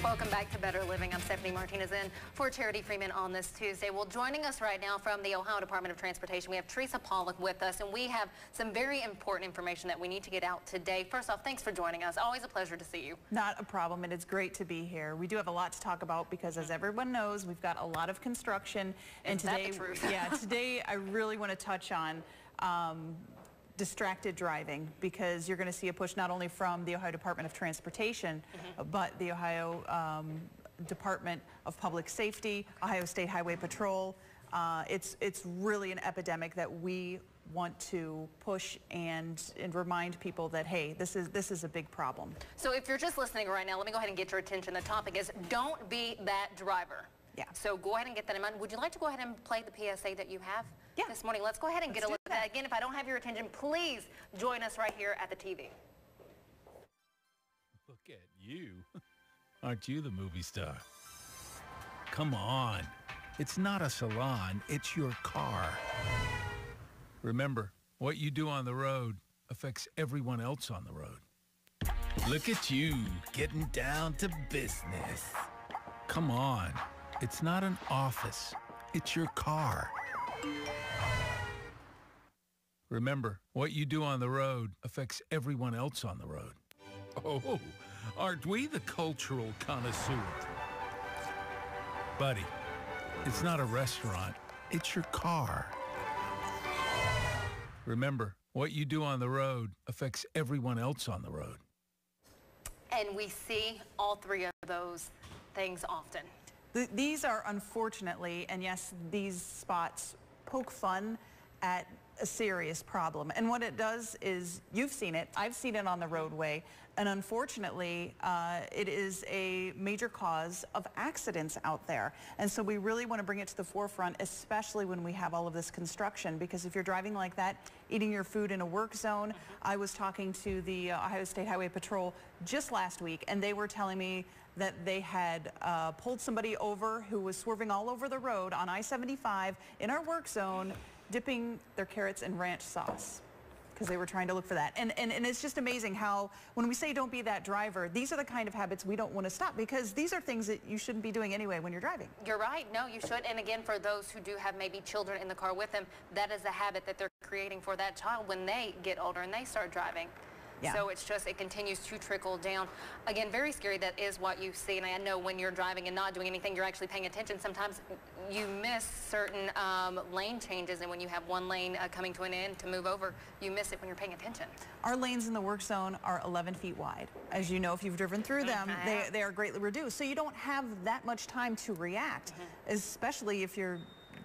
Welcome back to Better Living. I'm Stephanie Martinez in for Charity Freeman on this Tuesday. Well, joining us right now from the Ohio Department of Transportation, we have Theresa with us, and we have some very important information that we need to get out today. First off, thanks for joining us. Always a pleasure to see you. Not a problem, and it's great to be here. We do have a lot to talk about because, as everyone knows, we've got a lot of construction. And today, today I really want to touch on distracted driving, because you're going to see a push not only from the Ohio Department of Transportation, but the Ohio Department of Public Safety, Ohio State Highway Patrol. It's really an epidemic that we want to push and remind people that, hey, this is a big problem. So if you're just listening right now, let me go ahead and get your attention. The topic is don't be that driver. Yeah. So go ahead and get that in mind. Would you like to go ahead and play the PSA that you have this morning? Let's go ahead and get a look at that. Again, if I don't have your attention, please join us right here at the TV. Look at you. Aren't you the movie star? Come on. It's not a salon, it's your car. Remember, what you do on the road affects everyone else on the road. Look at you, getting down to business. Come on. It's not an office. It's your car. Remember, what you do on the road affects everyone else on the road. Oh, aren't we the cultural connoisseur? Buddy, it's not a restaurant. It's your car. Remember, what you do on the road affects everyone else on the road. And we see all three of those things often. These are unfortunately, and yes, these spots poke fun at a serious problem. And what it does is, you've seen it, I've seen it on the roadway, and unfortunately, it is a major cause of accidents out there. And so we really want to bring it to the forefront, especially when we have all of this construction, because if you're driving like that, eating your food in a work zone, I was talking to the Ohio State Highway Patrol just last week, and they were telling me that they had pulled somebody over who was swerving all over the road on I-75 in our work zone, dipping their carrots in ranch sauce, because they were trying to look for that. And it's just amazing how, when we say don't be that driver, these are the kind of habits we don't want to stop, because these are things that you shouldn't be doing anyway when you're driving. You're right. No, you should. And again, for those who do have maybe children in the car with them, that is a habit that they're creating for that child when they get older and they start driving. Yeah. So it's just, it continues to trickle down. Again, very scary. That is what you see. And I know when you're driving and not doing anything, you're actually paying attention. Sometimes you miss certain lane changes, and when you have one lane coming to an end to move over, you miss it when you're paying attention. Our lanes in the work zone are 11 feet wide. As you know, if you've driven through them, they are greatly reduced. So you don't have that much time to react, especially if you're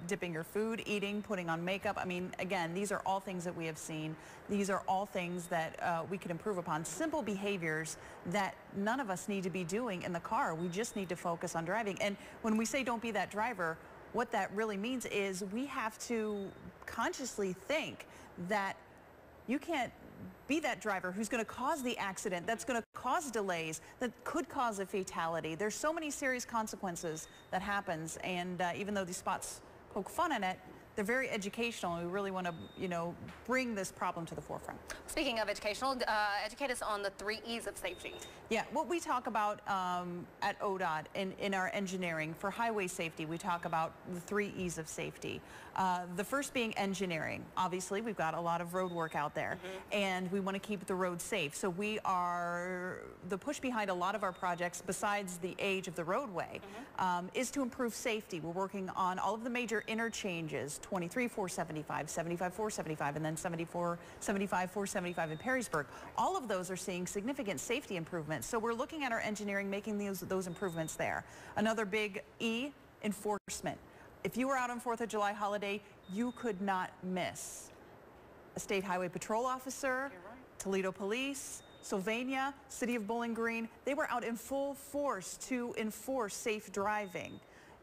dipping your food, eating, putting on makeup. I mean, again, these are all things that we have seen. These are all things that we can improve upon. Simple behaviors that none of us need to be doing in the car. We just need to focus on driving. And when we say don't be that driver, what that really means is we have to consciously think that you can't be that driver who's going to cause the accident, that's going to cause delays, that could cause a fatality. There's so many serious consequences that happens, and even though these spots poke fun in it, they're very educational, and we really want to, bring this problem to the forefront. Speaking of educational, educate us on the 3 E's of safety. Yeah, what we talk about at ODOT in our engineering for highway safety, we talk about the 3 E's of safety. The first being engineering. Obviously, we've got a lot of road work out there, and we want to keep the road safe. So we are, the push behind a lot of our projects, besides the age of the roadway, is to improve safety. We're working on all of the major interchanges, 23 475, 75 475, and then 74 75 475 in Perrysburg. All of those are seeing significant safety improvements. So we're looking at our engineering, making those improvements there. Another big E, enforcement. If you were out on 4th of July holiday, you could not miss a State Highway Patrol officer, Toledo Police, Sylvania, City of Bowling Green. They were out in full force to enforce safe driving.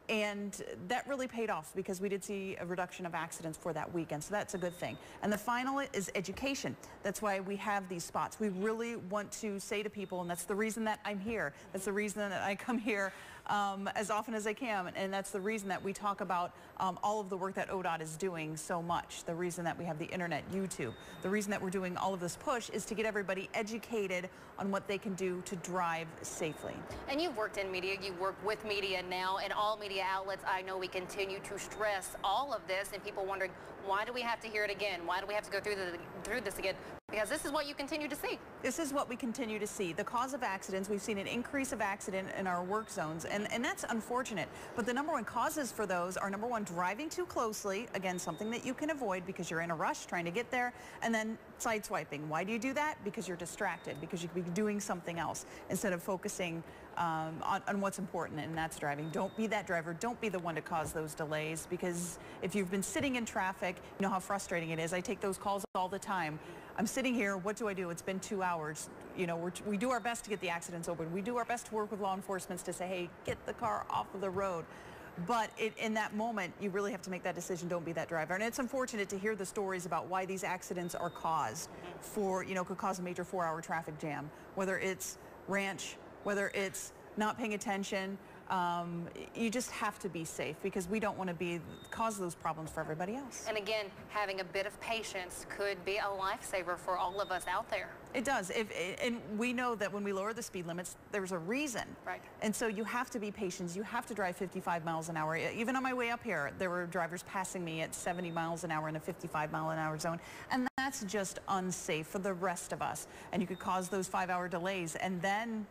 And that really paid off, because we did see a reduction of accidents for that weekend. So that's a good thing. And the final is education. That's why we have these spots. We really want to say to people, and that's the reason that I'm here. That's the reason that I come here as often as I can, and that's the reason that we talk about all of the work that ODOT is doing so much. The reason that we have the internet, YouTube, the reason that we're doing all of this push is to get everybody educated on what they can do to drive safely. And you've worked in media, you work with media now, and all media outlets, I know we continue to stress all of this, and people wondering, why do we have to hear it again? Why do we have to go through this again? Because this is what you continue to see. This is what we continue to see. The cause of accidents, we've seen an increase of accident in our work zones, and that's unfortunate. But the number one causes for those are, number one, driving too closely, again, something that you can avoid because you're in a rush trying to get there, and then sideswiping. Why do you do that? Because you're distracted, because you could be doing something else instead of focusing on what's important, and that's driving. Don't be that driver. Don't be the one to cause those delays, because if you've been sitting in traffic, you know how frustrating it is. I take those calls all the time. I'm sitting here, what do I do? It's been 2 hours. You know, we do our best to get the accidents open. We do our best to work with law enforcement to say, hey, get the car off of the road. But in that moment, you really have to make that decision. Don't be that driver. And it's unfortunate to hear the stories about why these accidents are caused for, you know, could cause a major 4-hour traffic jam, whether it's ranch, whether it's not paying attention. You just have to be safe, because we don't want to cause those problems for everybody else. And again, having a bit of patience could be a lifesaver for all of us out there. It does. And we know that when we lower the speed limits, there's a reason. Right. And so you have to be patient. You have to drive 55 miles an hour. Even on my way up here, there were drivers passing me at 70 miles an hour in a 55-mile-an-hour zone. And that's just unsafe for the rest of us. And you could cause those 5-hour delays. And then,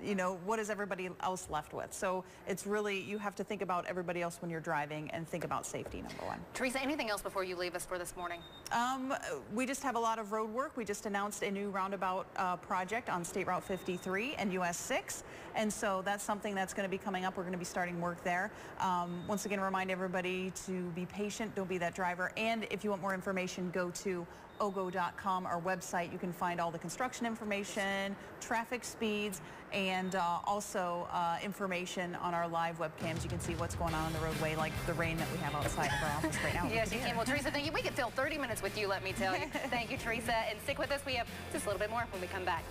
you know, what is everybody else left with? So it's really, you have to think about everybody else when you're driving and think about safety, number one. Theresa, anything else before you leave us for this morning? We just have a lot of road work. We just announced a new roundabout project on State Route 53 and US 6. And so that's something that's going to be coming up. We're going to be starting work there. Once again, remind everybody to be patient. Don't be that driver. And if you want more information, go to ODOT.com, our website. You can find all the construction information, traffic speeds, and also information on our live webcams. You can see what's going on the roadway, like the rain that we have outside of our office right now. Yes, you can. Well, Theresa, thank you. We could fill 30 minutes with you, let me tell you. Thank you, Theresa. And stick with us. We have just a little bit more when we come back.